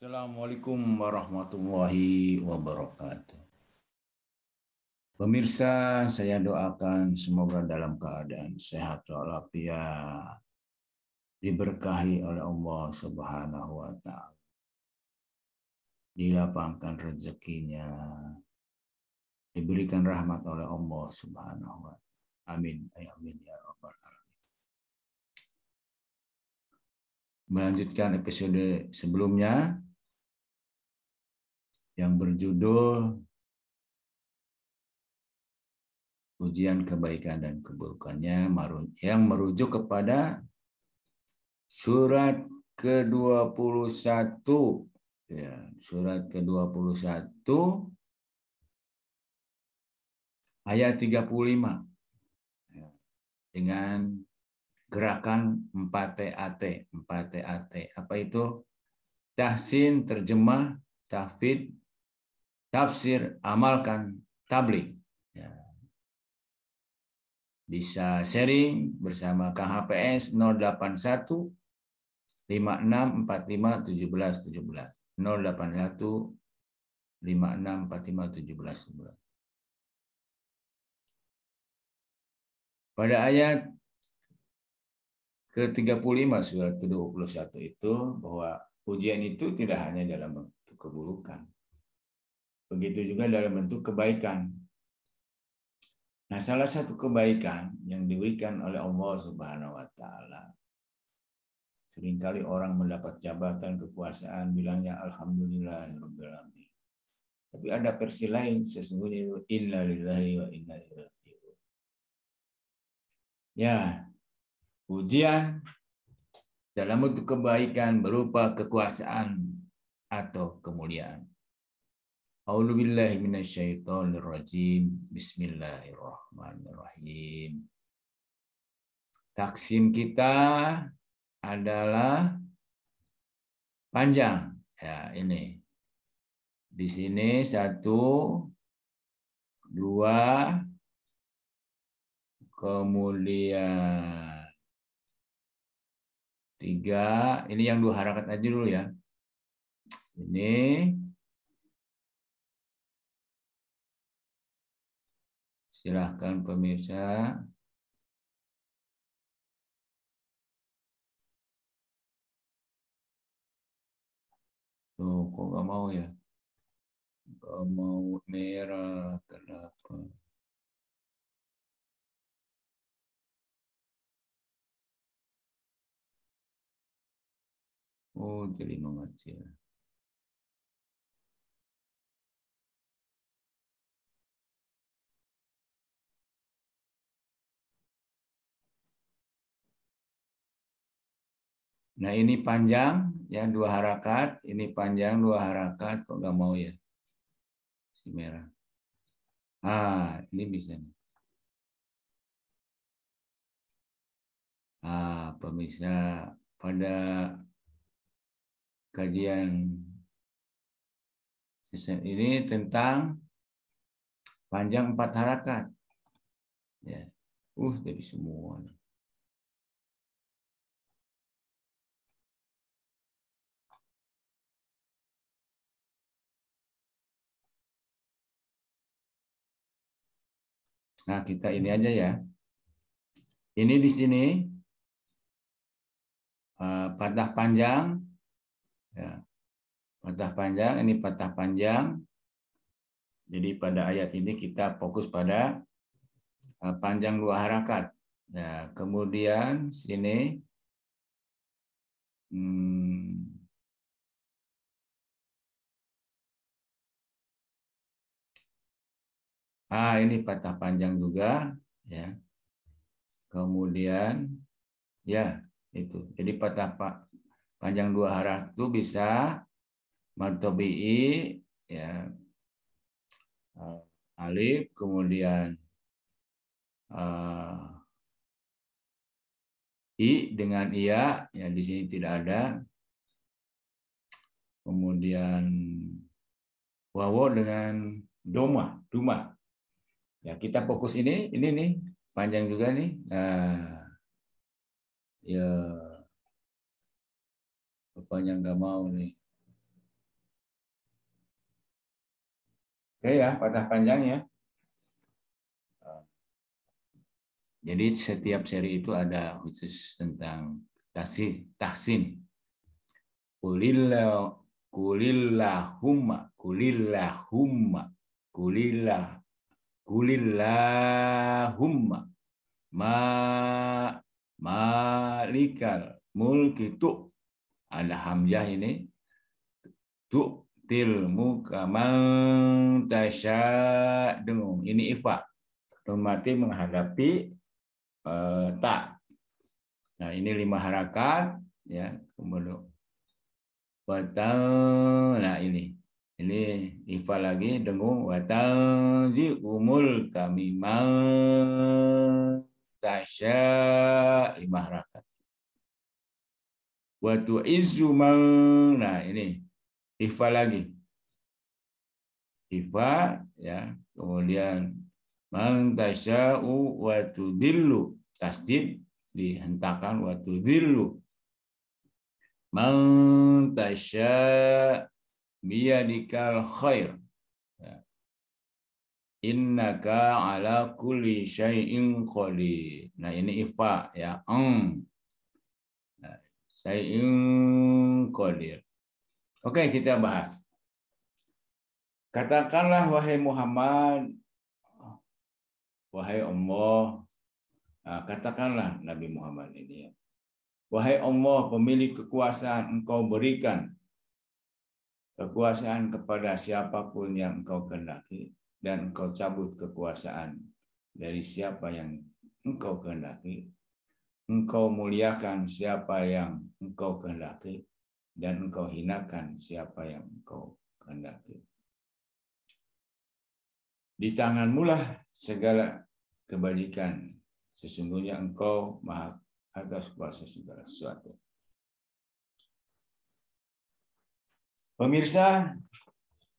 Assalamualaikum warahmatullahi wabarakatuh. Pemirsa, saya doakan semoga dalam keadaan sehat walafiat, diberkahi oleh Allah Subhanahu wa taala, dilapangkan rezekinya, diberikan rahmat oleh Allah Subhanahu wa taala. Amin. Amin ya rabbal alamin. Melanjutkan episode sebelumnya yang berjudul ujian kebaikan dan keburukannya, yang merujuk kepada surat ke-21, ya, surat ke-21 ayat 35, ya, dengan gerakan 4TAT. 4TAT apa itu? Tahsin, terjemah, tahfidz, tafsir, amalkan, tabligh. Ya. Bisa sharing bersama KHPS 081 56451717 081 56451717. Pada ayat ke-35 surat ke-21 itu bahwa ujian itu tidak hanya dalam bentuk keburukan. Begitu juga dalam bentuk kebaikan. Nah, salah satu kebaikan yang diberikan oleh Allah Subhanahu wa taala, seringkali orang mendapat jabatan kekuasaan bilangnya alhamdulillahirabbil alamin. Tapi ada versi lain, sesungguhnya inna lillahi wa inna ilaihi raji'un. Ya, ujian dalam bentuk kebaikan berupa kekuasaan atau kemuliaan. A'udzubillahi minasyaitonirrajim. Bismillahirrahmanirrahim. Taksim kita adalah panjang. Ya, ini. Di sini 1, 2, kemudian 3. Ini yang 2 harakat aja dulu ya. Ini. Silahkan pemirsa. Tuh, kok nggak mau ya? Nggak mau merah, kenapa? Oh, jadi mengecil. Nah, ini panjang, ya 2 harakat. Ini panjang 2 harakat. Kok nggak mau ya? Si merah. Ini bisa nih. Pemirsa, pada kajian season ini tentang panjang 4 harakat. Ya. Jadi semua. Nah, kita ini aja ya. Ini di sini patah panjang, ya. Patah panjang, ini patah panjang. Jadi pada ayat ini kita fokus pada panjang 2 harakat. Nah, kemudian sini ini patah panjang juga, ya. Kemudian ya itu. Jadi patah panjang 2 harakat itu bisa martobi'i, ya, alif, kemudian i dengan iya, ya di sini tidak ada. Kemudian wawo dengan doma. Ya, kita fokus ini nih panjang juga nih. Ya, bapaknya nggak mau nih. Oke ya, patah panjangnya. Jadi setiap seri itu ada khusus tentang tahsin. Kulillahumma, kulillahumma, kulillahumma, malikal mulki tu. Ada hamzah ini. Tu'til kaman tasya dengung. Ini ifa. Mati menghadapi tak. Nah, ini 5 harakat ya. Kemudian watang, nah ini ifa lagi dengung watang ji umul kami tasya 5 harakat. Watu izu nah ini ifa lagi. Ifa ya, kemudian man tasya'u wa tudillu, tasdid dihentakkan wa tudillu. Man tasya' biyadikal khair. Ya. Innaka ala kulli syai'in qadir. Nah, ini ifa ya. Nah, syai'in qadir. Oke, kita bahas. Katakanlah wahai Muhammad, wahai Allah, nah, katakanlah Nabi Muhammad ini ya. Wahai Allah, pemilik kekuasaan, engkau berikan kekuasaan kepada siapapun yang engkau kehendaki, dan engkau cabut kekuasaan dari siapa yang engkau kehendaki. Engkau muliakan siapa yang engkau kehendaki, dan engkau hinakan siapa yang engkau kehendaki. Di tanganmu lah segala kebajikan. Sesungguhnya engkau maha atas kuasa segala sesuatu. Pemirsa,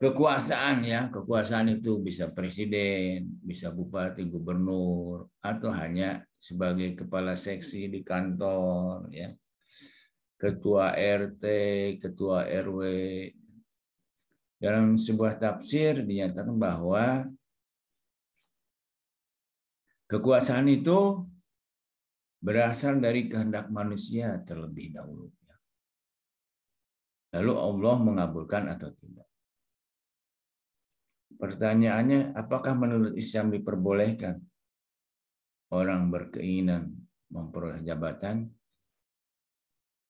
kekuasaan ya, kekuasaan itu bisa presiden, bisa bupati, gubernur, atau hanya sebagai kepala seksi di kantor, ya, ketua RT, ketua RW. Dalam sebuah tafsir dinyatakan bahwa kekuasaan itu berasal dari kehendak manusia terlebih dahulu. Lalu Allah mengabulkan atau tidak. Pertanyaannya, apakah menurut Islam diperbolehkan orang berkeinginan memperoleh jabatan?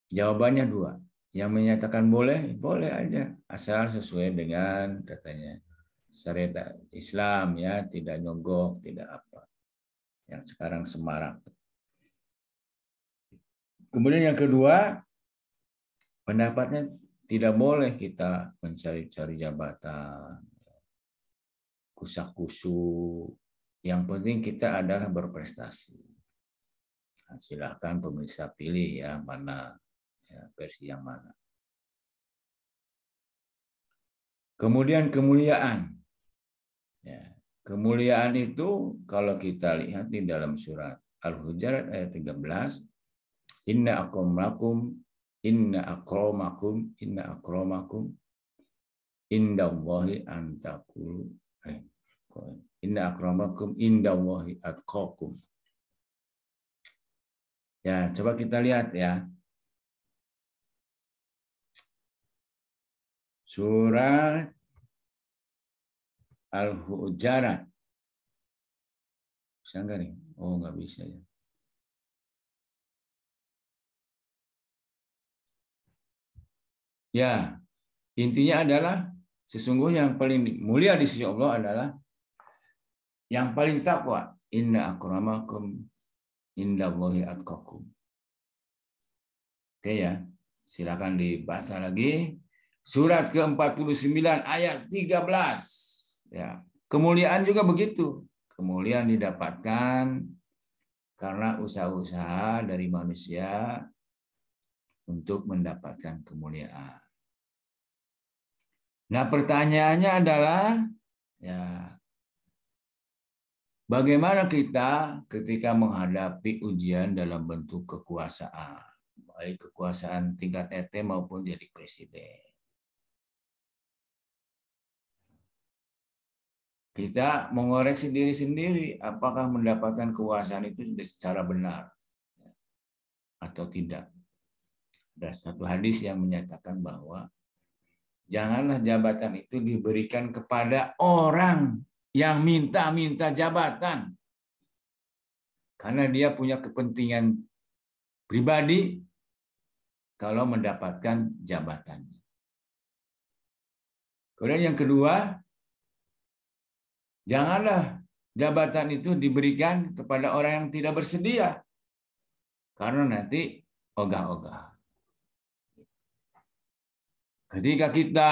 Jawabannya 2. Yang menyatakan boleh, boleh aja. Asal sesuai dengan katanya syariat Islam ya, tidak nyogok, tidak apa. Yang sekarang semarak. Kemudian yang kedua, pendapatnya tidak boleh kita mencari-cari jabatan, kusak-kusu. Yang penting kita adalah berprestasi. Nah, silakan pemirsa pilih ya mana ya, versi yang mana. Kemudian kemuliaan. Ya, kemuliaan itu kalau kita lihat di dalam surat Al-Hujurat ayat 13, inna akramakum indallahi antakulu. Inna akramakum indallahi atqakum. Ya, coba kita lihat ya. Surat Al-Hujurat. Bisa nggak nih? Oh, nggak bisa ya. Ya, intinya adalah sesungguhnya yang paling mulia di sisi Allah adalah yang paling takwa. Inna akramakum indallahi atqakum. Oke ya, silakan dibaca lagi. Surat ke-49 ayat 13. Ya, kemuliaan juga begitu. Kemuliaan didapatkan karena usaha-usaha dari manusia untuk mendapatkan kemuliaan. Nah, pertanyaannya adalah ya, bagaimana kita ketika menghadapi ujian dalam bentuk kekuasaan, baik kekuasaan tingkat RT maupun jadi presiden. kita mengoreksi diri sendiri apakah mendapatkan kekuasaan itu secara benar atau tidak. Ada satu hadis yang menyatakan bahwa janganlah jabatan itu diberikan kepada orang yang minta-minta jabatan karena dia punya kepentingan pribadi kalau mendapatkan jabatannya. Kemudian yang kedua, janganlah jabatan itu diberikan kepada orang yang tidak bersedia, karena nanti ogah-ogah. Ketika kita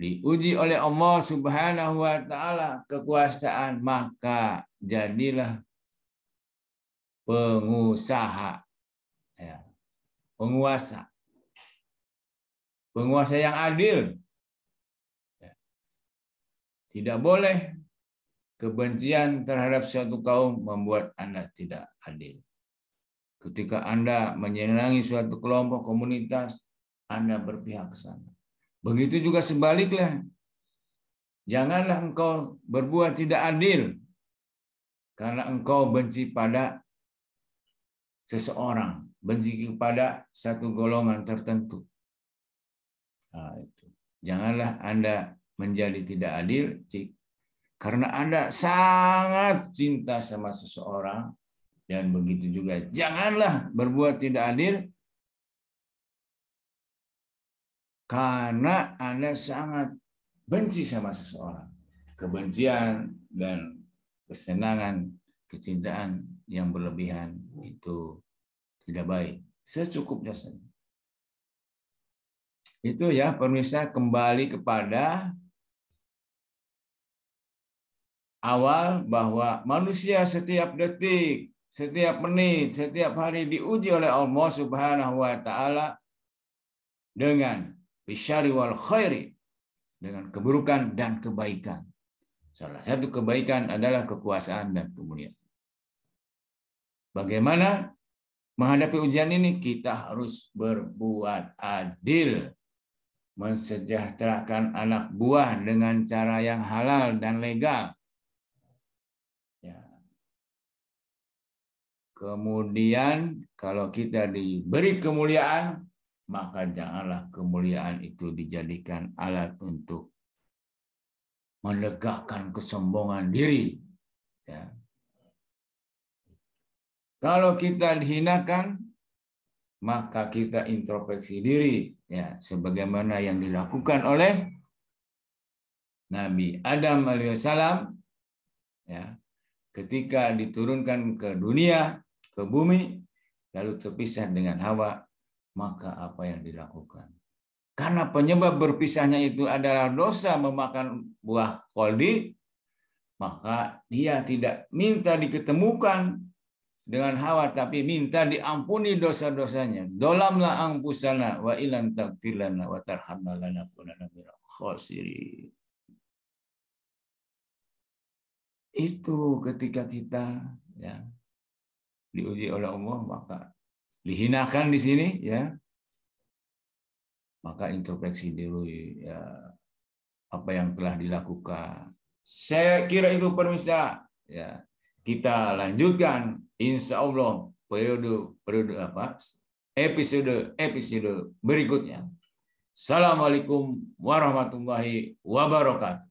diuji oleh Allah Subhanahu wa Ta'ala kekuasaan, maka jadilah pengusaha, ya, penguasa yang adil. Tidak boleh kebencian terhadap suatu kaum membuat Anda tidak adil. Ketika Anda menyenangi suatu kelompok komunitas, Anda berpihak ke sana. Begitu juga sebaliknya. Janganlah engkau berbuat tidak adil karena engkau benci pada seseorang, benci kepada satu golongan tertentu. Nah, itu. Janganlah Anda menjadi tidak adil karena Anda sangat cinta sama seseorang, dan begitu juga janganlah berbuat tidak adil karena Anda sangat benci sama seseorang. Kebencian dan kesenangan, kecintaan yang berlebihan itu tidak baik. Secukupnya saja. Itu ya pemirsa, kembali kepada awal bahwa manusia setiap detik, setiap menit, setiap hari diuji oleh Allah Subhanahu wa Ta'ala dengan bisyari wal khairi, dengan keburukan dan kebaikan. Salah satu kebaikan adalah kekuasaan dan kemuliaan. Bagaimana menghadapi ujian ini? Kita harus berbuat adil, mensejahterakan anak buah dengan cara yang halal dan legal. Ya. Kemudian kalau kita diberi kemuliaan, maka janganlah kemuliaan itu dijadikan alat untuk menegakkan kesombongan diri. Ya. Kalau kita dihinakan, maka kita introspeksi diri, ya, sebagaimana yang dilakukan oleh Nabi Adam alaihissalam, ya, ketika diturunkan ke dunia, ke bumi, lalu terpisah dengan Hawa, maka apa yang dilakukan? Karena penyebab berpisahnya itu adalah dosa memakan buah koldi, maka dia tidak minta diketemukan dengan Hawa, tapi minta diampuni dosa-dosanya. Dolamna angpusana wa ilan tagfirlana wa tarhamna lanakunanna minal khasirin. Itu ketika kita, ya, diuji oleh Allah, maka dihinakan di sini, ya, maka introspeksi dulu, ya, apa yang telah dilakukan. Saya kira itu pemirsa, ya. Kita lanjutkan insya Allah episode berikutnya. Assalamualaikum warahmatullahi wabarakatuh.